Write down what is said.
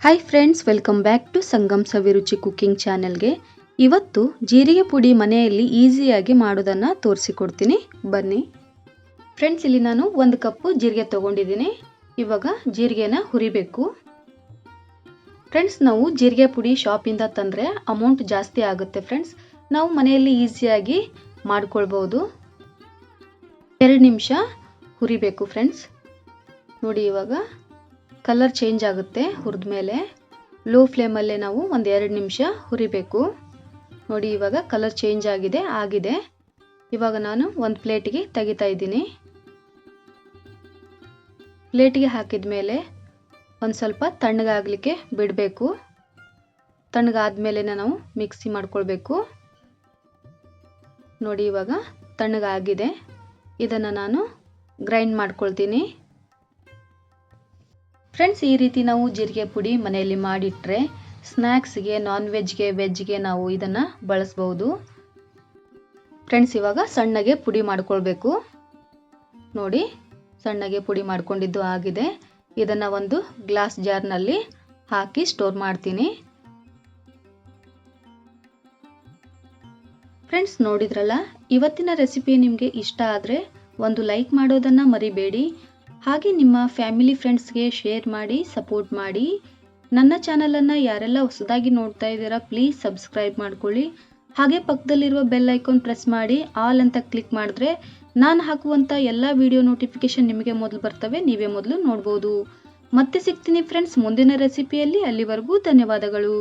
Hi friends, welcome back to Sangam Saviruchi cooking ಚಾನೆಲ್ಗೆ. ಇವತ್ತು ಜೀರಿಗೆ ಪುಡಿ ಮನೆಯಲ್ಲಿ ಈಸಿಯಾಗಿ ಮಾಡೋದನ್ನು ತೋರಿಸಿಕೊಡ್ತೀನಿ, ಬನ್ನಿ ಫ್ರೆಂಡ್ಸ್. ಇಲ್ಲಿ ನಾನು 1 ಕಪ್ಪು ಜೀರಿಗೆ ತಗೊಂಡಿದ್ದೀನಿ. ಇವಾಗ ಜೀರಿಗೆನ ಹುರಿಬೇಕು. ಫ್ರೆಂಡ್ಸ್, ನಾವು ಜೀರಿಗೆ ಪುಡಿ ಶಾಪಿಂದ ತಂದರೆ ಅಮೌಂಟ್ ಜಾಸ್ತಿ ಆಗುತ್ತೆ ಫ್ರೆಂಡ್ಸ್. ನಾವು ಮನೆಯಲ್ಲಿ ಈಸಿಯಾಗಿ ಮಾಡ್ಕೊಳ್ಬೋದು. 2 ನಿಮಿಷ ಹುರಿಬೇಕು ಫ್ರೆಂಡ್ಸ್. ನೋಡಿ, ಇವಾಗ ಕಲರ್ ಚೇಂಜ್ ಆಗುತ್ತೆ ಹುರಿದ ಮೇಲೆ. ಲೋ ಫ್ಲೇಮಲ್ಲೇ ನಾವು 1-2 ನಿಮಿಷ ಹುರಿಬೇಕು. ನೋಡಿ, ಇವಾಗ ಕಲರ್ ಚೇಂಜ್ ಆಗಿದೆ. ಇವಾಗ ನಾನು ಒಂದು ಪ್ಲೇಟಿಗೆ ತೆಗಿತಾ ಇದ್ದೀನಿ. ಪ್ಲೇಟಿಗೆ ಹಾಕಿದ ಮೇಲೆ ಒಂದು ಸ್ವಲ್ಪ ತಣ್ಣಗಾಗಲಿಕ್ಕೆ ಬಿಡಬೇಕು. ತಣ್ಣಗಾದ್ಮೇಲೆ ನಾವು ಮಿಕ್ಸಿ ಮಾಡ್ಕೊಳ್ಬೇಕು. ನೋಡಿ, ಇವಾಗ ತಣ್ಣಗಾಗಿದೆ. ಇದನ್ನು ನಾನು ಗ್ರೈಂಡ್ ಮಾಡ್ಕೊಳ್ತೀನಿ. ಫ್ರೆಂಡ್ಸ್, ಈ ರೀತಿ ನಾವು ಜೀರಿಗೆ ಪುಡಿ ಮನೆಯಲ್ಲಿ ಮಾಡಿಟ್ರೆ ಸ್ನ್ಯಾಕ್ಸ್ಗೆ, ನಾನ್ ವೆಜ್ಗೆ, ವೆಜ್ಗೆ ನಾವು ಇದನ್ನು ಬಳಸ್ಬೋದು. ಫ್ರೆಂಡ್ಸ್, ಇವಾಗ ಸಣ್ಣಗೆ ಪುಡಿ ಮಾಡ್ಕೊಳ್ಬೇಕು. ನೋಡಿ, ಸಣ್ಣಗೆ ಪುಡಿ ಮಾಡ್ಕೊಂಡಿದ್ದು ಆಗಿದೆ. ಇದನ್ನು ಒಂದು ಗ್ಲಾಸ್ ಜಾರ್ನಲ್ಲಿ ಹಾಕಿ ಸ್ಟೋರ್ ಮಾಡ್ತೀನಿ. ಫ್ರೆಂಡ್ಸ್, ನೋಡಿದ್ರಲ್ಲ, ಇವತ್ತಿನ ರೆಸಿಪಿ ನಿಮಗೆ ಇಷ್ಟ ಆದರೆ ಒಂದು ಲೈಕ್ ಮಾಡೋದನ್ನು ಮರಿಬೇಡಿ. ಹಾಗೆ ನಿಮ್ಮ ಫ್ಯಾಮಿಲಿ ಫ್ರೆಂಡ್ಸ್ಗೆ ಶೇರ್ ಮಾಡಿ, ಸಪೋರ್ಟ್ ಮಾಡಿ. ನನ್ನ ಚಾನಲನ್ನು ಯಾರೆಲ್ಲ ಹೊಸದಾಗಿ ನೋಡ್ತಾ ಇದ್ದೀರಾ, ಪ್ಲೀಸ್ ಸಬ್ಸ್ಕ್ರೈಬ್ ಮಾಡ್ಕೊಳ್ಳಿ. ಹಾಗೆ ಪಕ್ಕದಲ್ಲಿರುವ ಬೆಲ್ ಐಕಾನ್ ಪ್ರೆಸ್ ಮಾಡಿ ಆಲ್ ಅಂತ ಕ್ಲಿಕ್ ಮಾಡಿದ್ರೆ ನಾನು ಹಾಕುವಂಥ ಎಲ್ಲ ವಿಡಿಯೋ ನೋಟಿಫಿಕೇಶನ್ ನಿಮಗೆ ಮೊದಲು ಬರ್ತವೆ, ನೀವೇ ಮೊದಲು ನೋಡ್ಬೋದು. ಮತ್ತೆ ಸಿಗ್ತೀನಿ ಫ್ರೆಂಡ್ಸ್ ಮುಂದಿನ ರೆಸಿಪಿಯಲ್ಲಿ. ಅಲ್ಲಿವರೆಗೂ ಧನ್ಯವಾದಗಳು.